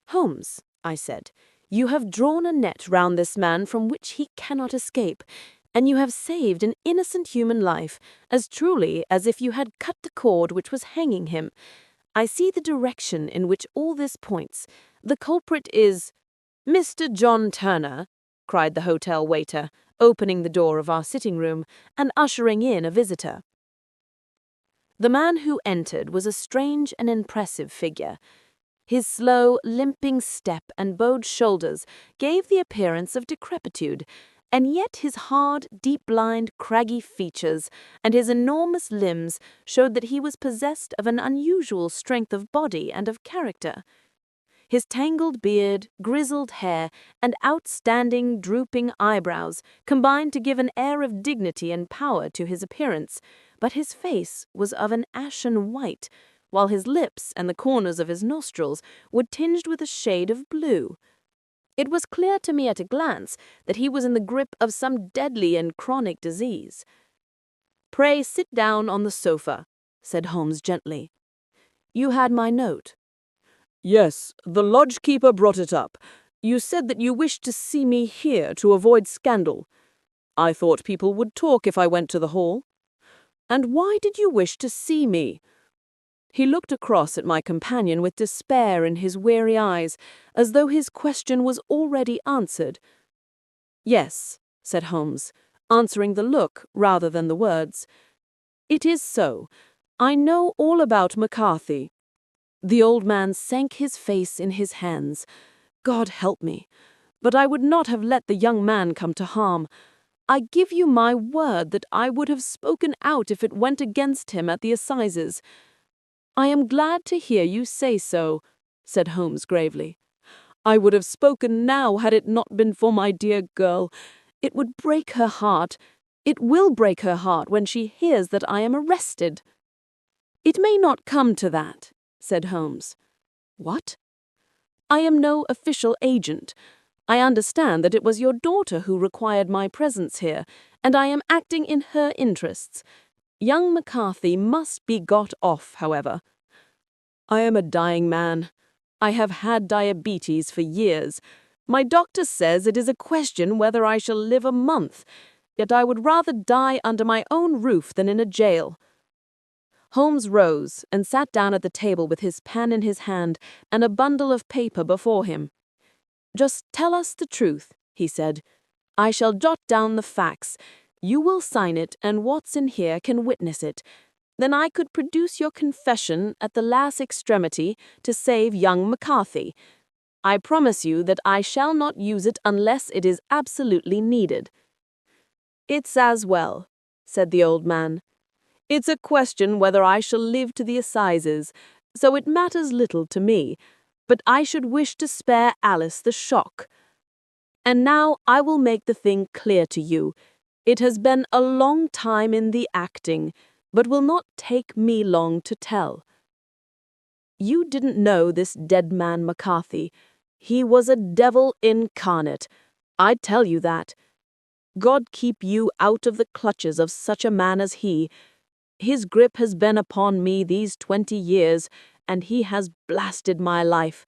"Holmes," I said, "you have drawn a net round this man from which he cannot escape. and you have saved an innocent human life, as truly as if you had cut the cord which was hanging him. I see the direction in which all this points. The culprit is—" "Mr. John Turner," cried the hotel waiter, opening the door of our sitting-room and ushering in a visitor. The man who entered was a strange and impressive figure. His slow, limping step and bowed shoulders gave the appearance of decrepitude, and yet his hard, deep-lined, craggy features and his enormous limbs showed that he was possessed of an unusual strength of body and of character. His tangled beard, grizzled hair, and outstanding, drooping eyebrows combined to give an air of dignity and power to his appearance, but his face was of an ashen white, while his lips and the corners of his nostrils were tinged with a shade of blue. It was clear to me at a glance that he was in the grip of some deadly and chronic disease. "Pray sit down on the sofa," said Holmes gently. "You had my note." "Yes, the lodge-keeper brought it up. You said that you wished to see me here to avoid scandal. I thought people would talk if I went to the hall." "And why did you wish to see me?" He looked across at my companion with despair in his weary eyes, as though his question was already answered. "Yes," said Holmes, answering the look rather than the words. "It is so. I know all about McCarthy." The old man sank his face in his hands. "God help me! But I would not have let the young man come to harm. I give you my word that I would have spoken out if it went against him at the assizes." "I am glad to hear you say so," said Holmes gravely. "I would have spoken now had it not been for my dear girl. It would break her heart. It will break her heart when she hears that I am arrested." "It may not come to that," said Holmes. "What?" "I am no official agent. I understand that it was your daughter who required my presence here, and I am acting in her interests. Young McCarthy must be got off, however. I am a dying man. I have had diabetes for years. My doctor says it is a question whether I shall live a month, yet I would rather die under my own roof than in a jail." Holmes rose and sat down at the table with his pen in his hand and a bundle of paper before him. "Just tell us the truth," he said. "I shall jot down the facts. You will sign it, and Watson here can witness it. Then I could produce your confession at the last extremity to save young McCarthy. I promise you that I shall not use it unless it is absolutely needed." "It's as well," said the old man. "It's a question whether I shall live to the assizes, so it matters little to me, but I should wish to spare Alice the shock. And now I will make the thing clear to you. It has been a long time in the acting, but will not take me long to tell. You didn't know this dead man McCarthy. He was a devil incarnate. I tell you that. God keep you out of the clutches of such a man as he. His grip has been upon me these 20 years, and he has blasted my life.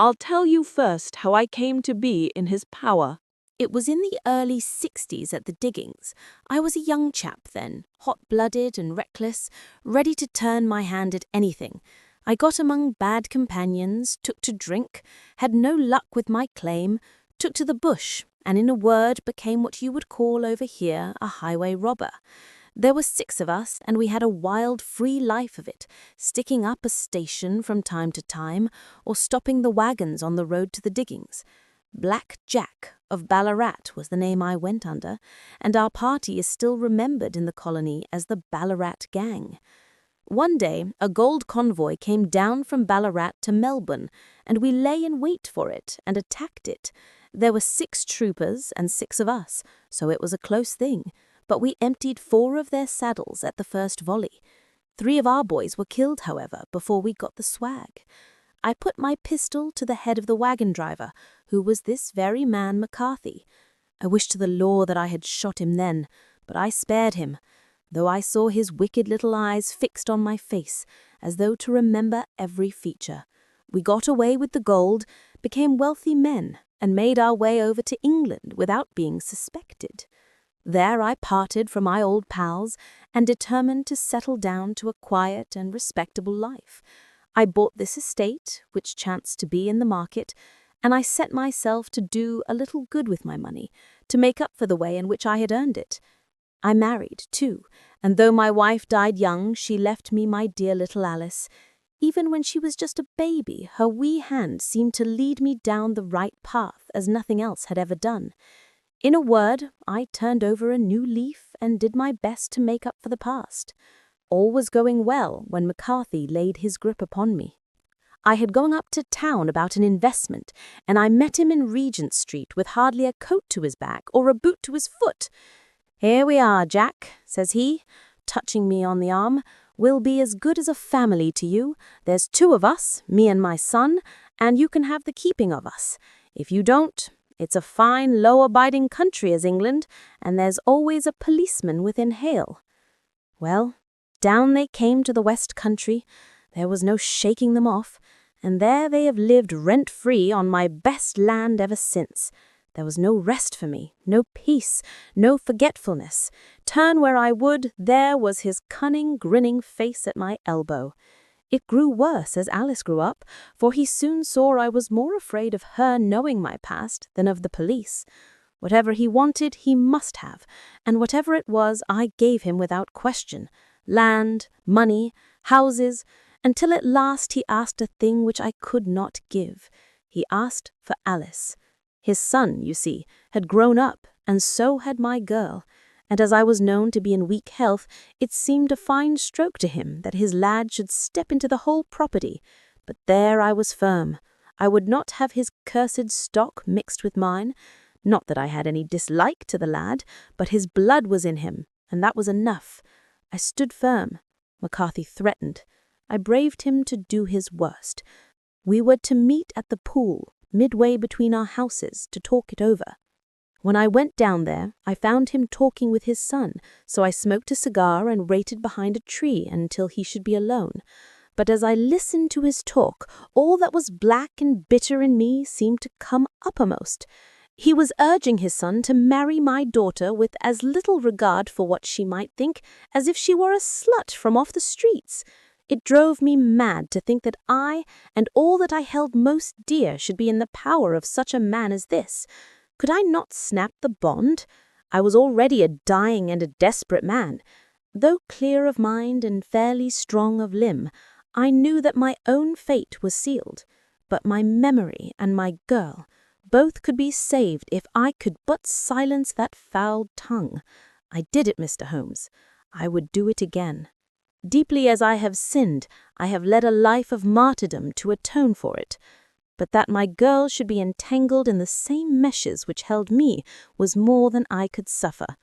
I'll tell you first how I came to be in his power." It was in the early 60s at the diggings. I was a young chap then, hot-blooded and reckless, ready to turn my hand at anything. I got among bad companions, took to drink, had no luck with my claim, took to the bush, and in a word became what you would call over here a highway robber. There were 6 of us, and we had a wild, free life of it, sticking up a station from time to time, or stopping the wagons on the road to the diggings. Black Jack of Ballarat was the name I went under, and our party is still remembered in the colony as the Ballarat Gang. One day, a gold convoy came down from Ballarat to Melbourne, and we lay in wait for it and attacked it. There were 6 troopers and 6 of us, so it was a close thing, but we emptied 4 of their saddles at the first volley. 3 of our boys were killed, however, before we got the swag. I put my pistol to the head of the wagon driver, who was this very man McCarthy. I wish to the law that I had shot him then, but I spared him, though I saw his wicked little eyes fixed on my face, as though to remember every feature. We got away with the gold, became wealthy men, and made our way over to England without being suspected. There I parted from my old pals and determined to settle down to a quiet and respectable life. I bought this estate, which chanced to be in the market, and I set myself to do a little good with my money, to make up for the way in which I had earned it. I married, too, and though my wife died young, she left me my dear little Alice. Even when she was just a baby, her wee hand seemed to lead me down the right path as nothing else had ever done. In a word, I turned over a new leaf and did my best to make up for the past. All was going well when McCarthy laid his grip upon me. I had gone up to town about an investment, and I met him in Regent Street with hardly a coat to his back or a boot to his foot. "Here we are, Jack," says he, touching me on the arm. "We'll be as good as a family to you. There's 2 of us, me and my son, and you can have the keeping of us. If you don't, it's a fine, law-abiding country as England, and there's always a policeman within hail." Well, down they came to the West Country. There was no shaking them off, and there they have lived rent-free on my best land ever since. There was no rest for me, no peace, no forgetfulness. Turn where I would, there was his cunning, grinning face at my elbow. It grew worse as Alice grew up, for he soon saw I was more afraid of her knowing my past than of the police. Whatever he wanted, he must have, and whatever it was, I gave him without question. Land, money, houses, until at last he asked a thing which I could not give. He asked for Alice. His son, you see, had grown up, and so had my girl, and as I was known to be in weak health, it seemed a fine stroke to him that his lad should step into the whole property. But there I was firm. I would not have his cursed stock mixed with mine. Not that I had any dislike to the lad, but his blood was in him, and that was enough. I stood firm. McCarthy threatened. I braved him to do his worst. We were to meet at the pool, midway between our houses, to talk it over. When I went down there, I found him talking with his son, so I smoked a cigar and waited behind a tree until he should be alone. But as I listened to his talk, all that was black and bitter in me seemed to come uppermost. He was urging his son to marry my daughter with as little regard for what she might think as if she were a slut from off the streets. It drove me mad to think that I and all that I held most dear should be in the power of such a man as this. Could I not snap the bond? I was already a dying and a desperate man. Though clear of mind and fairly strong of limb, I knew that my own fate was sealed. But my memory and my girl, both could be saved if I could but silence that foul tongue. I did it, Mr. Holmes. I would do it again. Deeply as I have sinned, I have led a life of martyrdom to atone for it. But that my girl should be entangled in the same meshes which held me was more than I could suffer.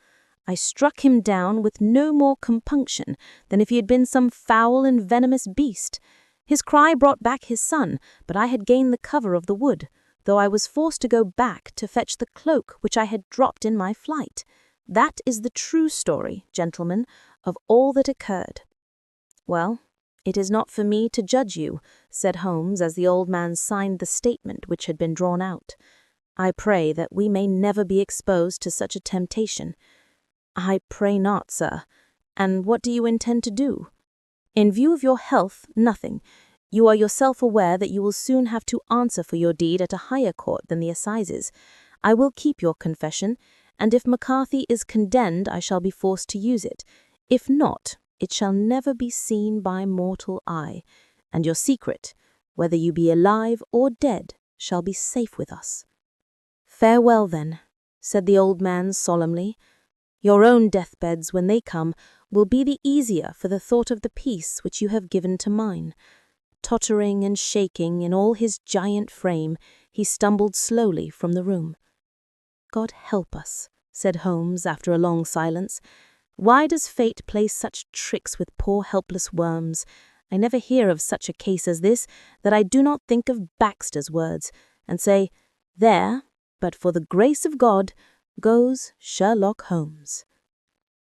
I struck him down with no more compunction than if he had been some foul and venomous beast. His cry brought back his son, but I had gained the cover of the wood, though I was forced to go back to fetch the cloak which I had dropped in my flight. That is the true story, gentlemen, of all that occurred. Well, it is not for me to judge you, said Holmes as the old man signed the statement which had been drawn out. I pray that we may never be exposed to such a temptation. I pray not, sir. And what do you intend to do? In view of your health, nothing. You are yourself aware that you will soon have to answer for your deed at a higher court than the assizes. I will keep your confession, and if McCarthy is condemned, I shall be forced to use it. If not, it shall never be seen by mortal eye, and your secret, whether you be alive or dead, shall be safe with us. Farewell, then, said the old man solemnly. Your own deathbeds, when they come, will be the easier for the thought of the peace which you have given to mine. Tottering and shaking in all his giant frame, he stumbled slowly from the room. God help us, said Holmes after a long silence. Why does fate play such tricks with poor helpless worms? I never hear of such a case as this, that I do not think of Baxter's words, and say, there, but for the grace of God, goes Sherlock Holmes.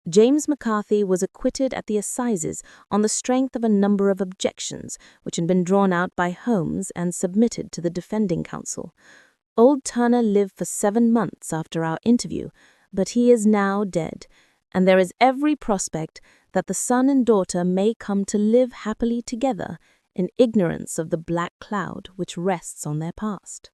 James McCarthy was acquitted at the assizes on the strength of a number of objections which had been drawn out by Holmes and submitted to the defending counsel. Old Turner lived for 7 months after our interview, But he is now dead, and there is every prospect that the son and daughter may come to live happily together in ignorance of the black cloud which rests on their past.